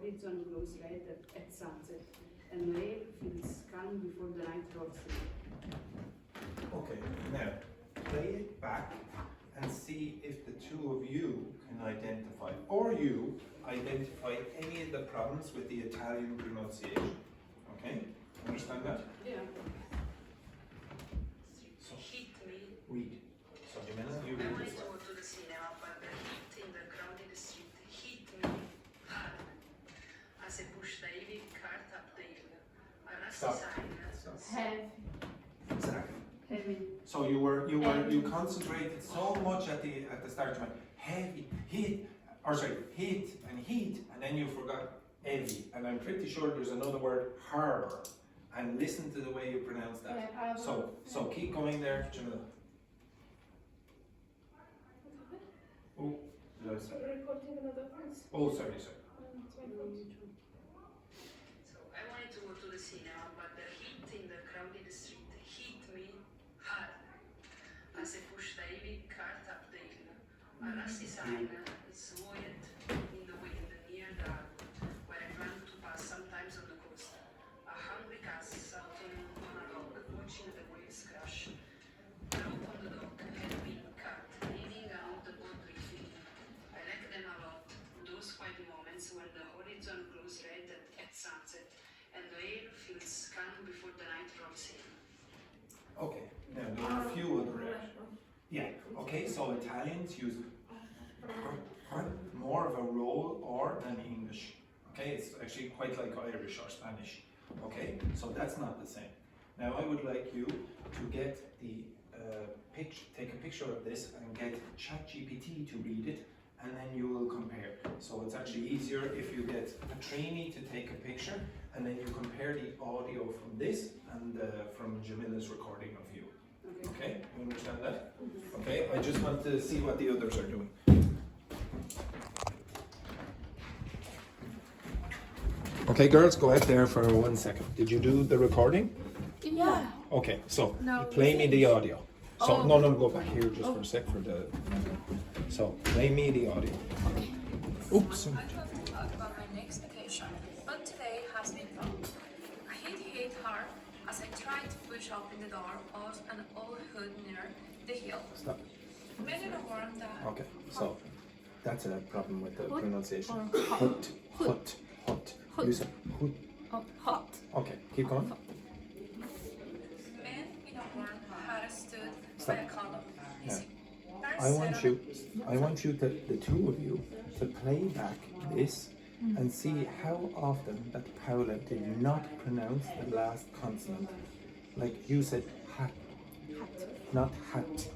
horizon glows red at sunset, and the air feels calm before the night rolls in. Okay, now play it back and see if the two of you can identify, or you identify any of the problems with the Italian pronunciation. Okay, understand that? Yeah. So, Hit me. read. So Jamila, you I read wanted this to one. go to the cinema, but the heat in the crowded street hit me hard. As I pushed the heavy cart up the hill, a rusty Stop. sign. Stop. Have. Exactly. Heavy. So you concentrated so much at the start. You went heavy, heat, or sorry, heat, and then you forgot heavy. And I'm pretty sure there's another word, harbour. And listen to the way you pronounce that. Yeah, So keep going there, Jamila. Oh, did I say? Recording another voice. Oh, sorry. So I wanted to go to the cinema, but the heat in the crowded street hit me hard. As I pushed the heavy cart up the hill, a rusty sign swayed in the wind near the harbor, where I planned to pass sometimes on the coast. A hungry cat sat on a log, watching the waves crash. The rope on the dock had been cut, leaving out the boat drifting. I like them a lot, those quiet moments when the horizon glows red at sunset, and the air feels calm before the night rolls in. Okay. Now there are a few other areas. Yeah. Okay. So Italians use more of a roll or than English. Okay. It's actually quite like Irish or Spanish. Okay. So that's not the same. Now I would like you to get the take a picture of this and get ChatGPT to read it, and then you will compare. So it's actually easier if you get a trainee to take a picture, and then you compare the audio from this and from Jamila's recording of you. Okay, you understand that? Okay, I just want to see what the others are doing. Okay, girls, go out there for 1 second. Did you do the recording? Yeah. Okay, so No, play me the audio. So Oh. no, go back here just for a sec for the. So play me the audio. Oops. I thought to talk about my next vacation, but today has been fun. I hit hard as I tried to push open the door of an old hood near the hill. Stop. Many of warned that Okay, so that's a problem with the pronunciation. or Hot, hot, hot. You say hot. Oh, hot. Okay, keep going. men in a warm had stood Stop. by a column. Yeah. Parents I want you to, the two of you, to play back this and see how often that Paula did not pronounce the last consonant. Like you said hat, not hat.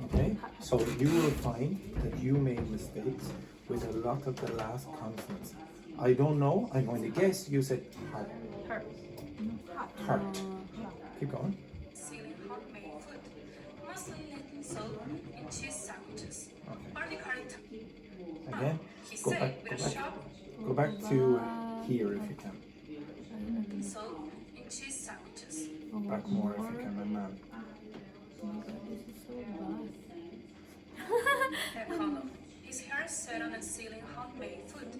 Okay? So you will find that you made mistakes with a lot of the last consonants. I don't know, I'm going to guess you said heart. Heart. Keep going. Sealing homemade food, mostly little salt and cheese sandwiches. Okay. Or the curry. Again. He Go said back, with go a back. sharp Go back to here if you can. salt and cheese sandwiches. Back more if you can, my man. The column. His hair set on a selling homemade food.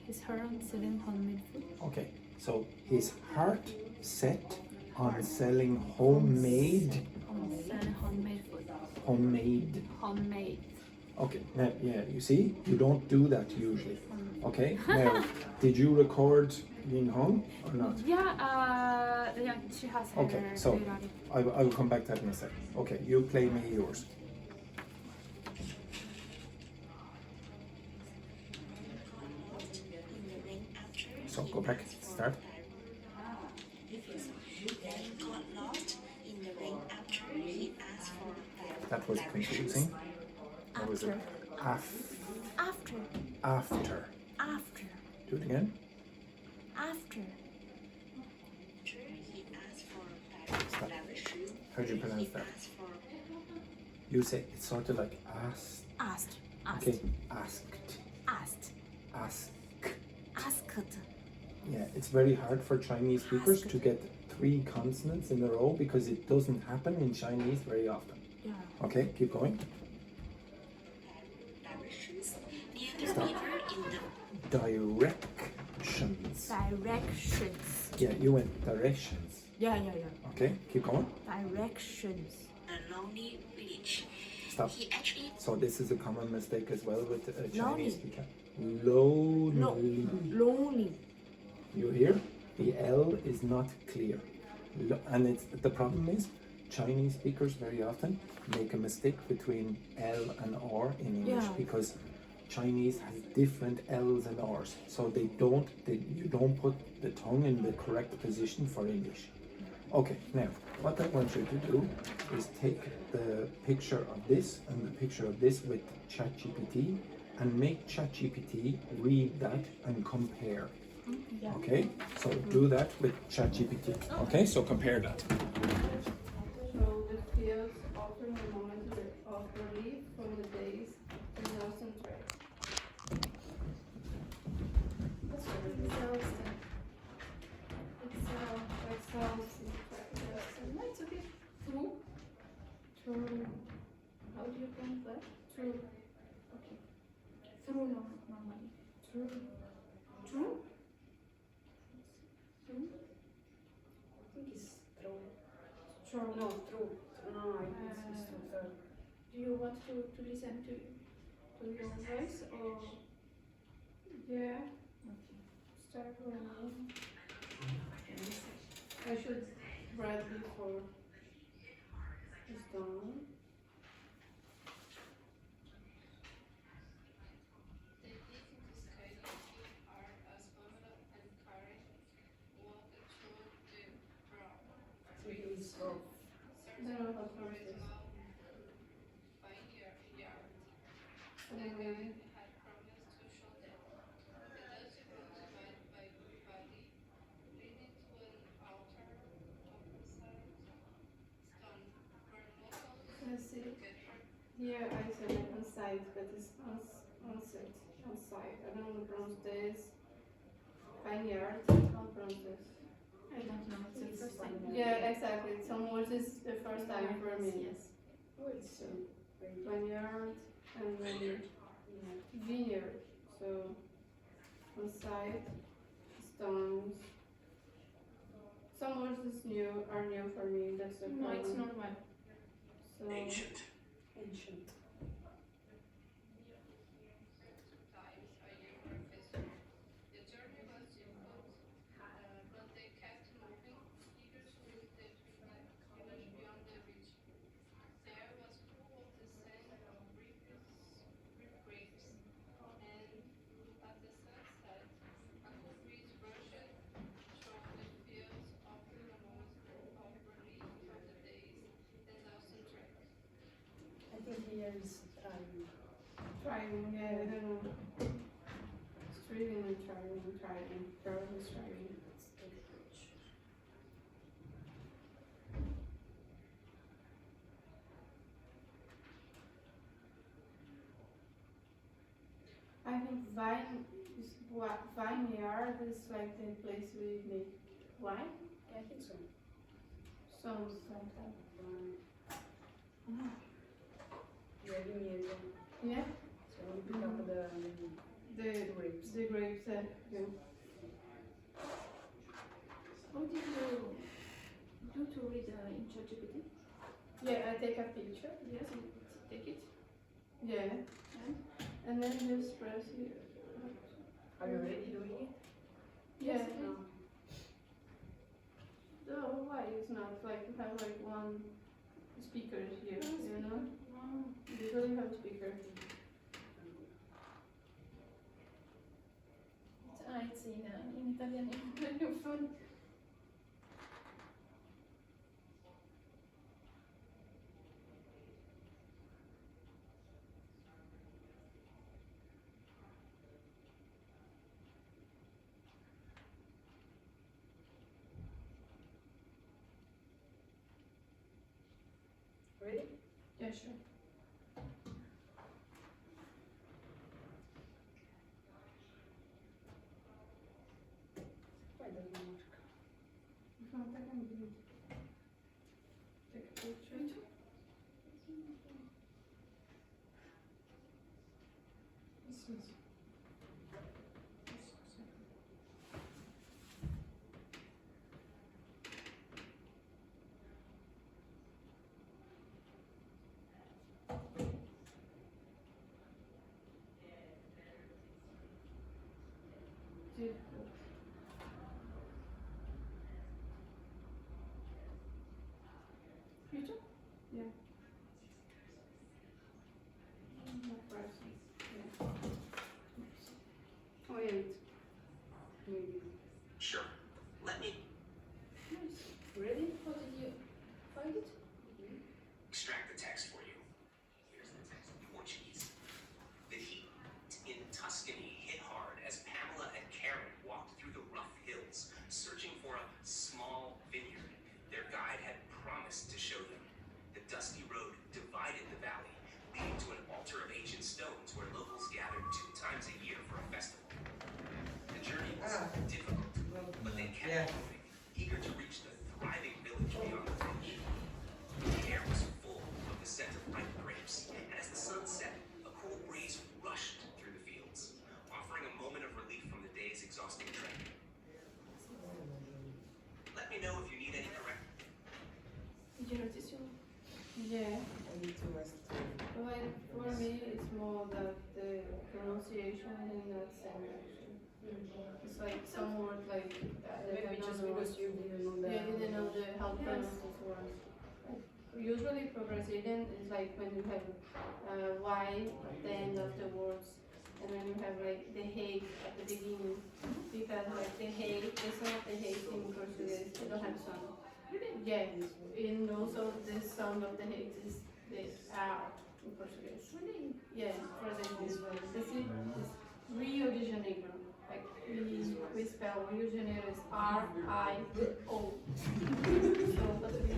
His her on selling homemade food. Okay, so his heart set on selling homemade. On selling homemade food. Homemade. Homemade. Okay, now, yeah, you see, you don't do that usually. Okay, now, did you record being home or not? Yeah, she has her Okay, so ready. I will come back to that in a second. Okay, you play me yours. So go back, start. Got lost in the rain after he asked for That was confusing. What was it? After After. Do it again. After he asked for Stop. lavishing, How do you pronounce that? asked for You say it's sort of like asked. asked Okay, asked. asked Ask. asked Yeah, it's very hard for Chinese speakers to get 3 consonants in a row because it doesn't happen in Chinese very often. Yeah. Okay, keep going. lavishing near the Stop. river in the directions. Directions. Yeah, you went directions. Yeah. Okay, keep going. Directions. A lonely village. Stop. He actually So this is a common mistake as well with a Chinese Lonely. speaker. Lonely. lonely. You hear? The L is not clear. And it's the problem is Chinese speakers very often make a mistake between L and R in English Yeah. because Chinese has different L's and R's. So you don't put the tongue in the correct position for English. Okay, now what I want you to do is take the picture of this and the picture of this with ChatGPT and make ChatGPT read that and compare. Yeah. Okay, so do that with ChatGPT. Okay, so compare that. So the fields offering a moment of relief from the days in Nelson Trek. That's really exhausting. Exhausting. It's okay. Through. How do you pronounce that? Through. Okay. Through normally. Through. Through? I think it's through. Through. No, through. No, I think it's through. Do you want to listen to your voice or? Yeah. Okay. Start running. I should write before it's done. I don't know how to pronounce this. Let's see. Here I select on site, but it's on site. On site. I don't know how to pronounce this. Vineyard. I don't pronounce this. I don't know. It's the first time. Yeah, exactly. Some words is the first time for me. Yes. Oh, it's vineyard and then vineyard. So on site, stones. Some words are new for me. That's the problem. No, it's normal. So Ancient. I think here is trying, yeah, I don't know. Streaming and trying, probably trying. I think vineyard is like the place we make wine. I think so. Sounds like that. Yeah, So we pick up the grapes. the grapes. Yeah. What did you do to read in ChatGPT? Yeah, I take a picture. Yes, you take it. Yeah. And then just press here. Are you already doing it? Yeah. No. So why it's not like you have like one speaker here, you know? Usually have a speaker. It's in Italian. Very fun. Ready? Yeah, sure. Why doesn't work? If not, I can do it. Take a picture. This is. difficult. Future? Yeah. No present. Yeah. Oh, yeah, it's maybe. Sure. Let me Nice. Ready? How did you find it? extract the text for you. Here's the text in Portuguese. The heat in Tuscany hit hard as Pamela and Karen walked through the rough hills, searching for a small vineyard. Their guide had promised to show them. The dusty road divided the valley, leading to an altar of ancient stones where locals gathered 2 times a year for a festival. The journey was difficult, but they kept moving, eager to reach the thriving village beyond the ridge. The air was full of the scent of ripe grapes, and as the sun set, a cool breeze rushed through the fields, offering a moment of relief from the day's exhausting trek. Let me know if you need any correction. Did you notice your? Yeah. Well, for me, it's more that the pronunciation in that sense. Actually. It's like some words like Maybe just because you didn't know Yeah, you didn't know how to pronounce these words. Usually for Brazilian, it's like when you have Y at the end of the words, and when you have like the hate at the beginning, because like the hate, the sound of the hate in Portuguese, they don't have sound. Yeah, and also the sound of the hate is the R in Portuguese. Yeah, for example, this is Rio de Janeiro. Like we spell Rio de Janeiro is R-I-O. So, but we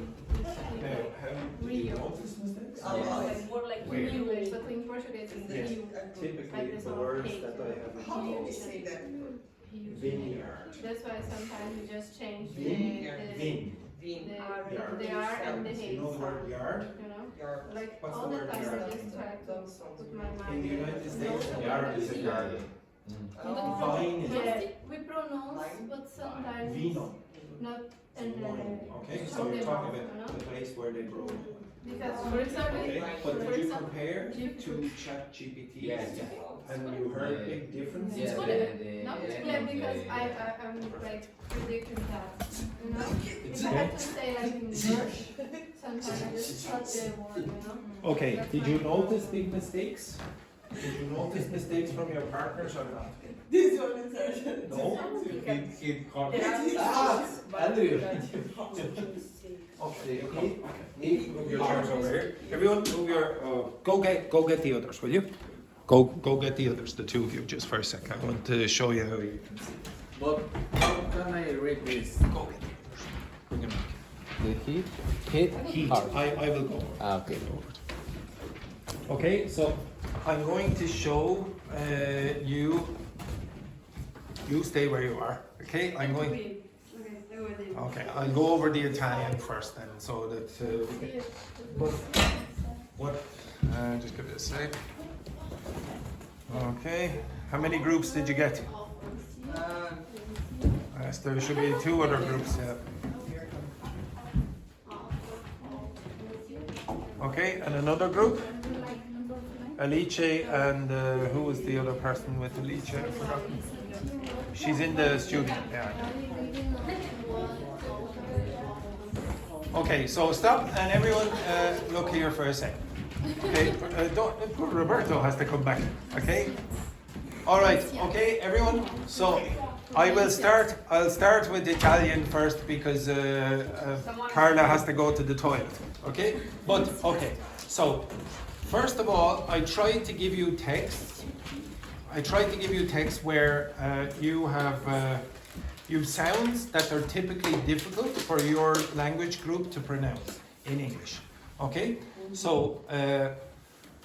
Now, have you Rio. noticed mistakes? Like More like Where? Rio, but in Portuguese it's Yes. Rio. Typically, Like the the words hate. that I have Rio de in Janeiro. Rio de Janeiro. vineyard. That's why sometimes we just change the Vin, the R and the you hate know the word sound, yard? you know? Like What's all the the word time I yard? just try to put my mind In the United States, No, yard is a garden. Vine is Yeah, we pronounce, but sometimes vino. not and Okay, so you're talking about the place where they grow. because for example, Okay, but for did you example, compare you- to ChatGPT? Yes. And you heard big difference? Yeah, good. the no, end yeah, of because the- I'm like predicting that, you know. If I have to say like in English, sometimes I just cut the word, you know. Okay, did you notice big mistakes? Did you notice mistakes from your partners or not? No? He caught Andrew. Okay, move your chairs over here. Everyone, move your, go get the others, will you? Go get the others, the two of you, just for a sec. I want to show you how you can see. But how can I read this? Go get the others. Bring them back. The heat? Hit? Heat, Hard. I will go. Okay. Okay, so I'm going to show you stay where you are, okay? I'm going, okay, I'll go over the Italian first then, so that we can, but what, just give it a sec. Okay, how many groups did you get? Yes, there should be 2 other groups, yeah. Okay, and another group? Alice and who was the other person with Alice? I forgot. She's in the student, yeah. Okay, so stop and everyone look here for a second. Okay, Roberto has to come back. Okay. All right. Okay, everyone. So I'll start with Italian first because Carla has to go to the toilet. Okay. But okay. So first of all, I tried to give you texts. I tried to give you text where you have sounds that are typically difficult for your language group to pronounce in English. Okay? So,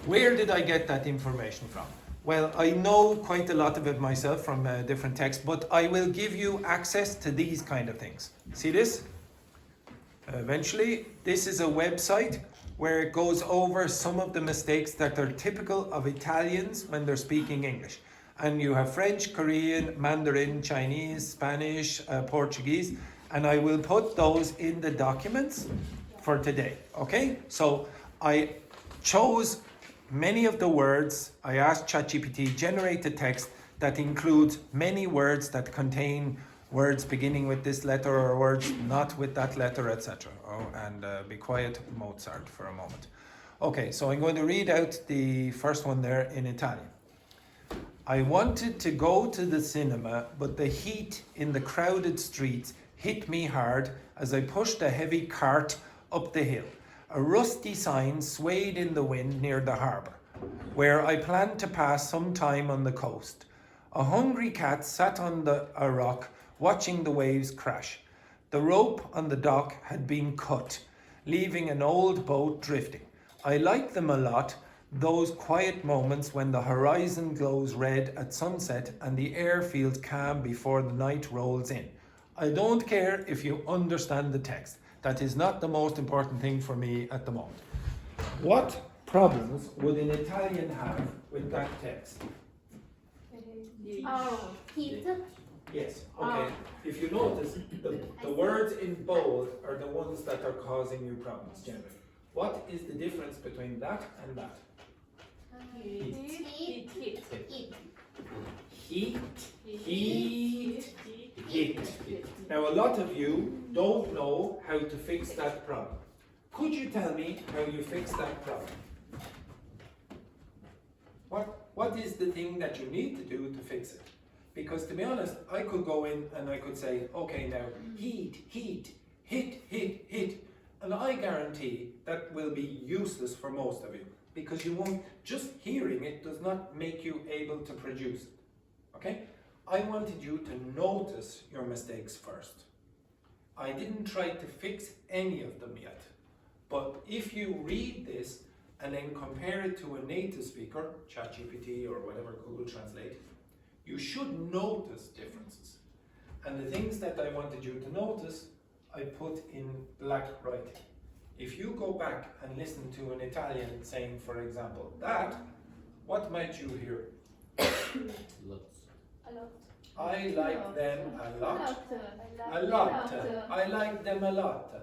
where did I get that information from? Well, I know quite a lot of it myself from different texts, but I will give you access to these kind of things. See this? Eventually, this is a website where it goes over some of the mistakes that are typical of Italians when they're speaking English. And you have French, Korean, Mandarin, Chinese, Spanish, Portuguese, and I will put those in the documents for today, okay? So I chose many of the words, I asked ChatGPT, generate the text that includes many words that contain words beginning with this letter or words not with that letter, etc. Oh, and be quiet, Mozart, for a moment. Okay, so I'm going to read out the first one there in Italian. I wanted to go to the cinema, but the heat in the crowded streets hit me hard as I pushed a heavy cart up the hill. A rusty sign swayed in the wind near the harbour, where I planned to pass some time on the coast. A hungry cat sat on a rock, watching the waves crash. The rope on the dock had been cut, leaving an old boat drifting. I like them a lot, those quiet moments when the horizon glows red at sunset and the air feels calm before the night rolls in. I don't care if you understand the text. That is not the most important thing for me at the moment. What problems would an Italian have with that text? Oh, heat. Yes, okay. If you notice, the words in bold are the ones that are causing you problems generally. What is the difference between that and that? Heat. Heat. Now a lot of you don't know how to fix that problem. Could you tell me how you fix that problem? What is the thing that you need to do to fix it? Because to be honest, I could go in and I could say, okay now, heat, hit. And I guarantee that will be useless for most of you. Because you won't, just hearing it does not make you able to produce it. Okay? I wanted you to notice your mistakes first. I didn't try to fix any of them yet. But if you read this and then compare it to a native speaker, ChatGPT or whatever, Google Translate, you should notice differences. And the things that I wanted you to notice, I put in black writing. If you go back and listen to an Italian saying, for example, that, what might you hear? Lots. A lot. I like them a lot. A A lot. I like them a lot.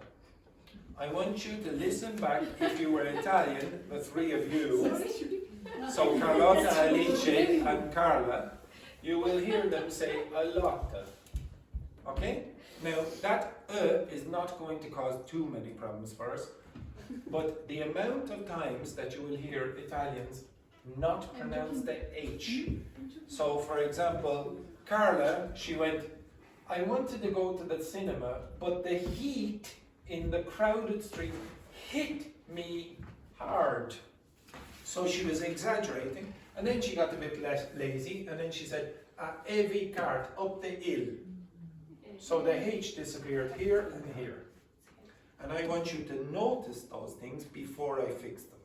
I want you to listen back if you were Italian, the three of you. So Carlotta, Alice, and Carla, you will hear them say a lot. Okay? Now that is not going to cause too many problems for us, but the amount of times that you will hear Italians not pronounce the H. So for example, Carla, she went, I wanted to go to the cinema, but the heat in the crowded street hit me hard. So she was exaggerating, and then she got a bit less lazy, and then she said, a heavy cart up the hill. So the H disappeared here and here. And I want you to notice those things before I fix them.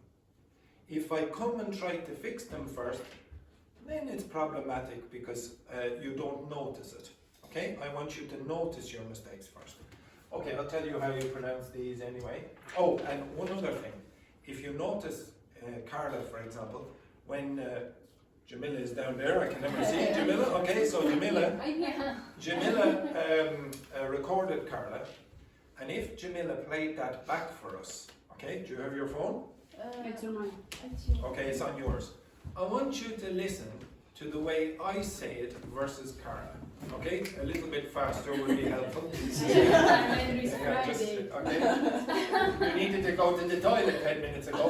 If I come and try to fix them first, then it's problematic because you don't notice it. Okay? I want you to notice your mistakes first. Okay, I'll tell you how you pronounce these anyway. Oh, and one other thing. If you notice, Carla, for example, when Jamila is down there, I can never see Jamila. Okay, so Jamila recorded Carla, and if Jamila played that back for us, okay, do you have your phone? It's on mine. Okay, it's on yours. I want you to listen to the way I say it versus Carla. Okay, a little bit faster would be helpful. Yeah, just, okay. You needed to go to the toilet 10 minutes ago.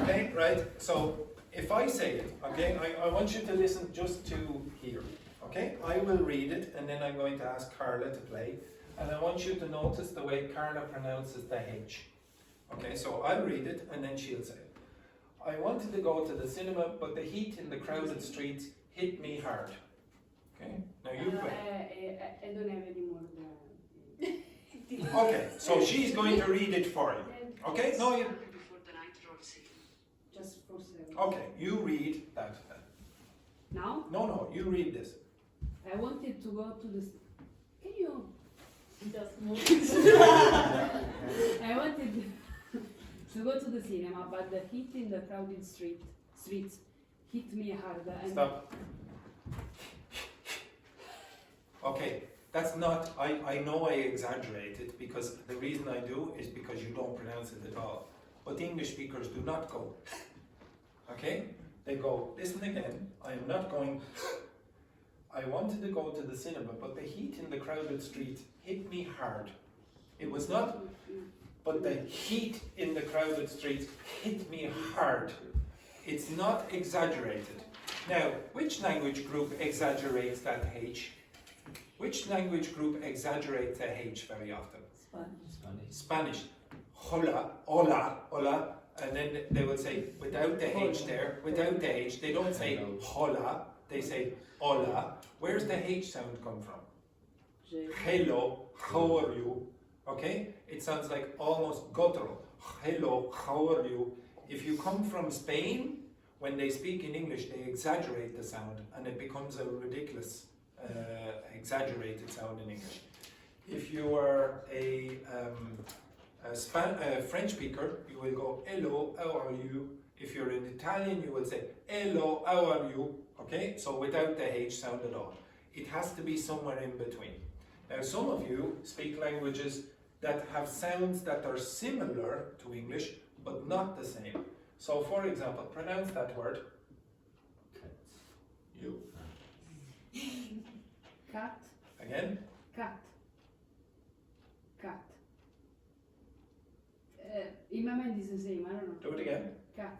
Okay, right? So if I say it, okay, I want you to listen just to here. Okay, I will read it and then I'm going to ask Carla to play. And I want you to notice the way Carla pronounces the H. Okay, so I'll read it and then she'll say it. I wanted to go to the cinema, but the heat in the crowded streets hit me hard. Okay, now you play. I don't have any more. Okay, so she's going to read it for you. Okay, no, you. Before the night rolls in. Just for 7. Okay, you read that then. Now, No, you read this. I wanted to go to the. Can you just move? I wanted to go to the cinema, but the heat in the crowded streets hit me hard. And Stop. Okay, that's not, I know I exaggerated because the reason I do is because you don't pronounce it at all. But English speakers do not go. Okay? They go, listen again, I am not going. I wanted to go to the cinema, but the heat in the crowded street hit me hard. It was not, but the heat in the crowded street hit me hard. It's not exaggerated. Now, which language group exaggerates that H? Which language group exaggerates the H very often? Spanish. Spanish. Hola, hola, hola. And then they will say, without the H there, without the H, they don't say hola, they say hola. Where's the H sound come from? Hello, how are you? Okay? It sounds like almost guttural. Hello, how are you? If you come from Spain, when they speak in English, they exaggerate the sound and it becomes a ridiculous, exaggerated sound in English. If you are a French speaker, you will go, hello, how are you? If you're an Italian, you will say, hello, how are you? Okay, so without the H sound at all. It has to be somewhere in between. Now, some of you speak languages that have sounds that are similar to English, but not the same. So, for example, pronounce that word. You. Cat. Again. Cat. Cat. In my mind it's the same, I don't know. Do it again. Cat.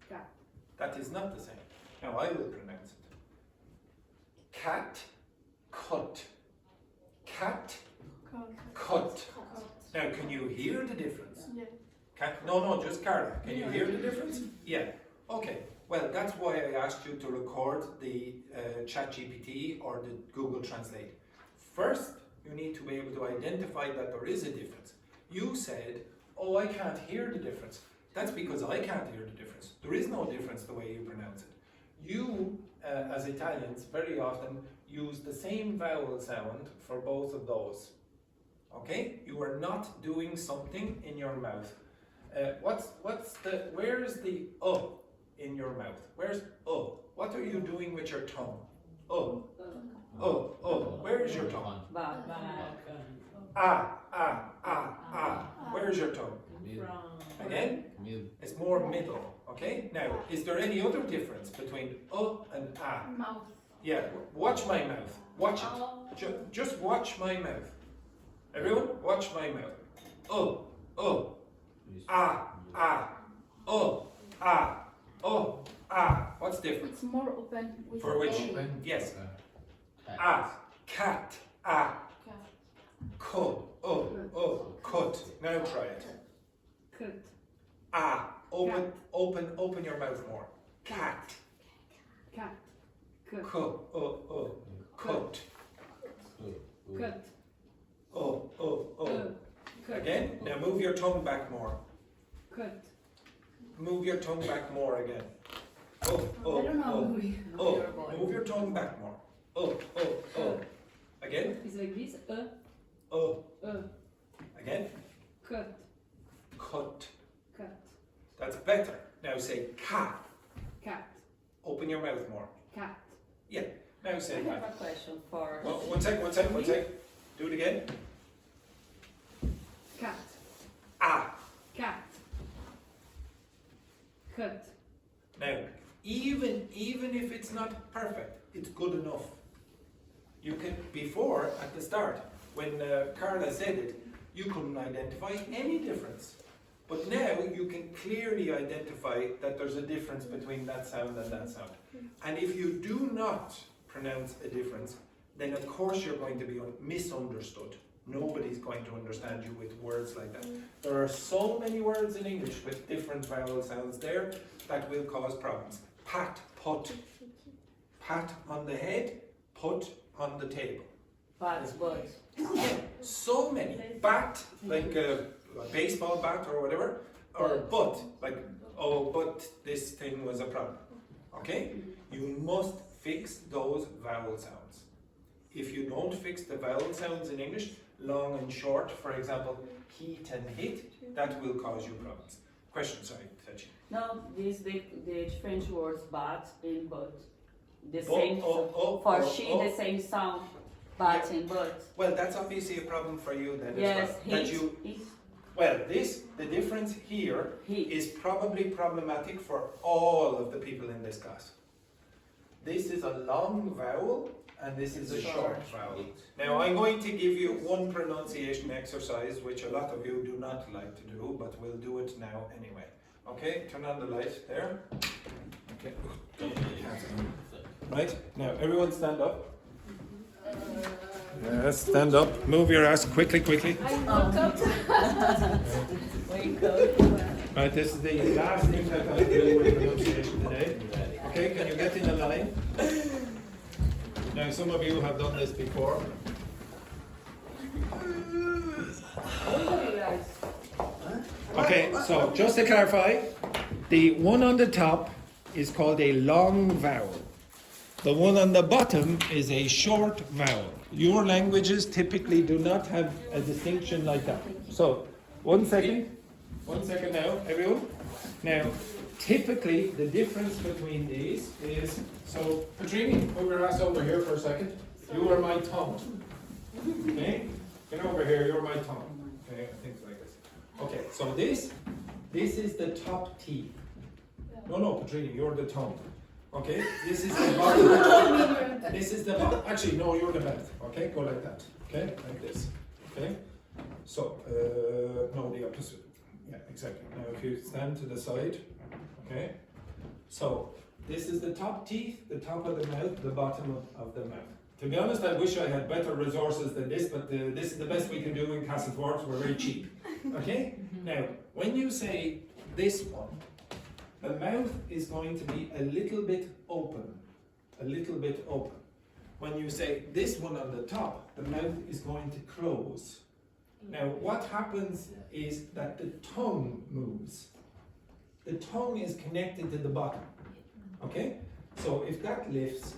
Cat. That is not the same. Now, I will pronounce it. Cat, cut. Cat, cut. Now, can you hear the difference? Yeah. No, just Carla. Can you hear the difference? Yeah. Okay. Well, that's why I asked you to record the ChatGPT or the Google Translate. First, you need to be able to identify that there is a difference. You said, oh, I can't hear the difference. That's because I can't hear the difference. There is no difference the way you pronounce it. You, as Italians, very often use the same vowel sound for both of those. Okay? You are not doing something in your mouth. Where's the in your mouth? Where's What are you doing with your tongue? Where is your tongue? Where's your tongue? Again? It's more middle. Okay? Now, is there any other difference between and ah? Mouth. Yeah, watch my mouth. Watch it. Just watch my mouth. Everyone, watch my mouth. What's different? It's more open with For which? A. Yes. Cat. Cat. Cut. Cut. Now try it. Cut. Open your mouth more. Cat. Cat. Cut. Cut. Cut. Cut. Again. Now move your tongue back more. Cut. Move your tongue back more again. I don't know. Move your tongue back more. Again. It's like this. Again. Cut. Cut. Cut. That's better. Now say cat. Cat. Open your mouth more. Cat. Yeah. Now say I have that. a question for. One sec. Do it again. Cat. Cat. Cut. Now, even if it's not perfect, it's good enough. You can, before, at the start, when Carla said it, you couldn't identify any difference. But now you can clearly identify that there's a difference between that sound and that sound. And if you do not pronounce a difference, then of course you're going to be misunderstood. Nobody's going to understand you with words like that. There are so many words in English with different vowel sounds there that will cause problems. Pat, put. Pat on the head, put on the table. But. So many. Bat, like a baseball bat or whatever, or but, like, oh, but this thing was a problem. Okay? You must fix those vowel sounds. If you don't fix the vowel sounds in English, long and short, for example, heat and hit, that will cause you problems. Question, sorry, Tachi. No, the French words but and but. The But, same for she the same sound, but and but. Well, that's obviously a problem for you then Yes, as well. The difference here Heat. is probably problematic for all of the people in this class. this is a long vowel and this is a short vowel. Now I'm going to give you one pronunciation exercise which a lot of you do not like to do, but we'll do it now anyway. Okay, turn on the light there. Okay. Right, now everyone stand up. Yes, stand up. Move your ass quickly. I woke up. Right, this is the last thing that I do with pronunciation today. Okay, can you get in a line? Now, some of you have done this before. Okay, so just to clarify, the one on the top is called a long vowel. The one on the bottom is a short vowel. Your languages typically do not have a distinction like that. So, 1 second. 1 second now, everyone. Now, typically the difference between these is, so Petrini, move your ass over here for a second. You are my tongue. Okay? Get over here, you're my tongue. Okay, things like this. Okay, so this is the top teeth. No, Petrini, you're the tongue. Okay, this is the bottom. This is the bottom. Actually, no, you're the mouth. Okay, go like that. Okay, like this. Okay, so, no, the opposite. Yeah, exactly. Now, if you stand to the side, okay, so this is the top teeth, the top of the mouth, the bottom of the mouth. To be honest, I wish I had better resources than this, but this is the best we can do in Castleforbes. We're very cheap. Okay, now, when you say this one, the mouth is going to be a little bit open. A little bit open. When you say this one on the top, the mouth is going to close. Now, what happens is that the tongue moves. The tongue is connected to the bottom. Okay? So if that lifts,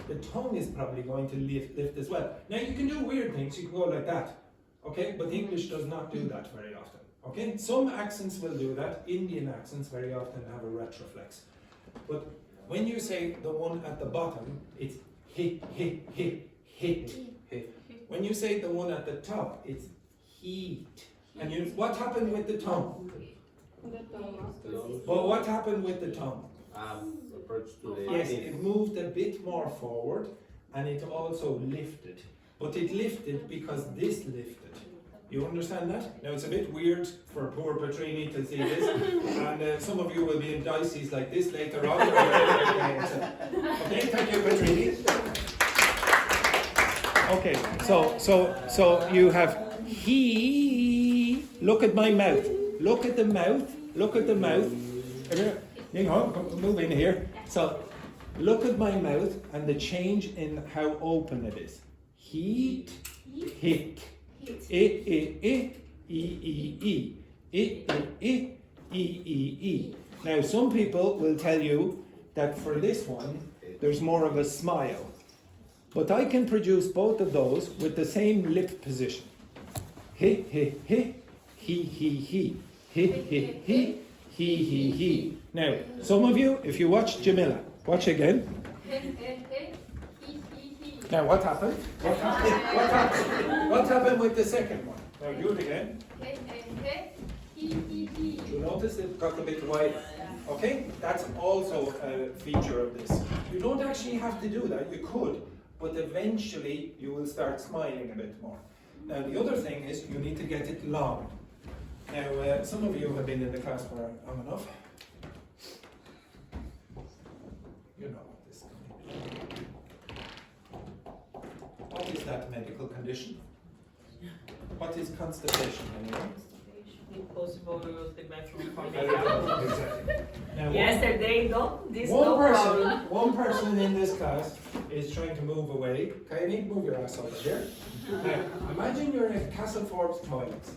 the tongue is probably going to lift as well. Now, you can do weird things. You can go like that. Okay? But English does not do that very often. Okay, some accents will do that. Indian accents very often have a retroflex. But when you say the one at the bottom, it's hit. When you say the one at the top, it's heat. And what happened with the tongue? But what happened with the tongue? Approach to the Yes, it moved a bit more forward, and it also lifted. But it lifted because this lifted. You understand that? Now it's a bit weird for poor Petrini to see this, and some of you will be in dices like this later on. Okay, thank you, Petrini. Okay, so you have he. Look at my mouth. Look at the mouth. Look at the mouth. Hang on, move in here. So look at my mouth and the change in how open it is. Heat, hit. Now, some people will tell you that for this one, there's more of a smile. But I can produce both of those with the same lip position. He. Now, some of you, if you watch Jamila, watch again. Now, what happened? What happened? What happened with the second one? Now, do it again. You notice it got a bit wider. Okay? That's also a feature of this. You don't actually have to do that. You could, but eventually you will start smiling a bit more. Now, the other thing is you need to get it long. Now, some of you have been in the class for long enough. You know what this is. What is that medical condition? What is constipation anyway? Impossible to use the bathroom for me. Exactly. Now, Yesterday, problem. one person in this class is trying to move away. Okay, you need to move your ass over here. Now, imagine you're in Castleforbes toilets,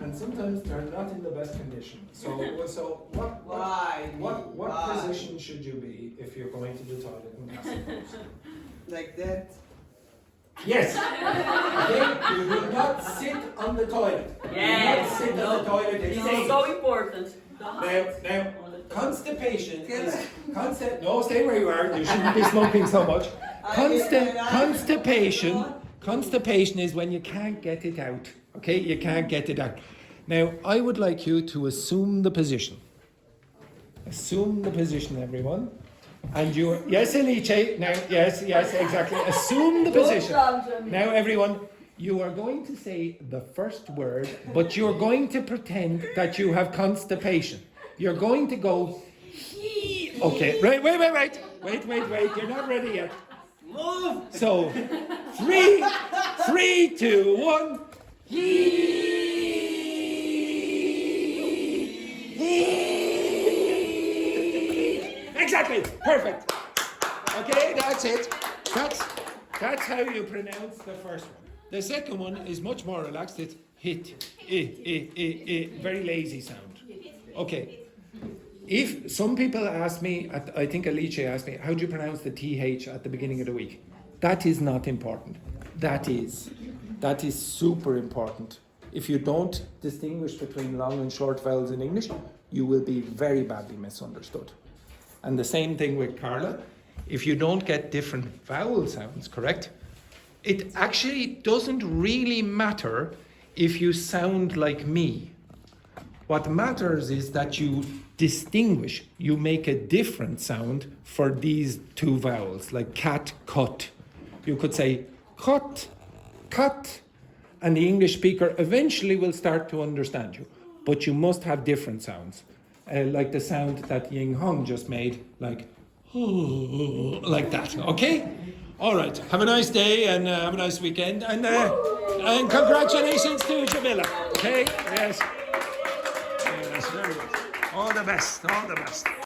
and sometimes they're not in the best condition. So what position should you be if you're going to the toilet in Castleforbes? Like that. Yes. Okay. You do not sit on the toilet. Yes. You do not sit on the toilet. This is so important. Now, constipation is no, stay where you are. You shouldn't be smoking so much. Constipation is when you can't get it out. Okay, you can't get it out. Now, I would like you to assume the position. Assume the position, everyone. And you, yes, Alice, now, yes, exactly. Assume the position. Now, everyone, you are going to say the first word, but you're going to pretend that you have constipation. You're going to go, he. Okay, right, wait. You're not ready yet. Move. So, 3, 2, 1. Exactly, perfect. Okay, that's it. That's how you pronounce the first one. The second one is much more relaxed. It's hit, very lazy sound. Okay. If some people ask me, I think Alice asked me, how do you pronounce the TH at the beginning of the week? That is not important. That is super important. If you don't distinguish between long and short vowels in English, you will be very badly misunderstood. And the same thing with Carla. If you don't get different vowel sounds correct, it actually doesn't really matter if you sound like me. What matters is that you distinguish, you make a different sound for these two vowels, like cat, cut. You could say cut, cut, and the English speaker eventually will start to understand you. But you must have different sounds. Like the sound that Ying Hong just made, like that, okay? All right, have a nice day and have a nice weekend, and congratulations to Jamila, okay? Yes, very good. All the best.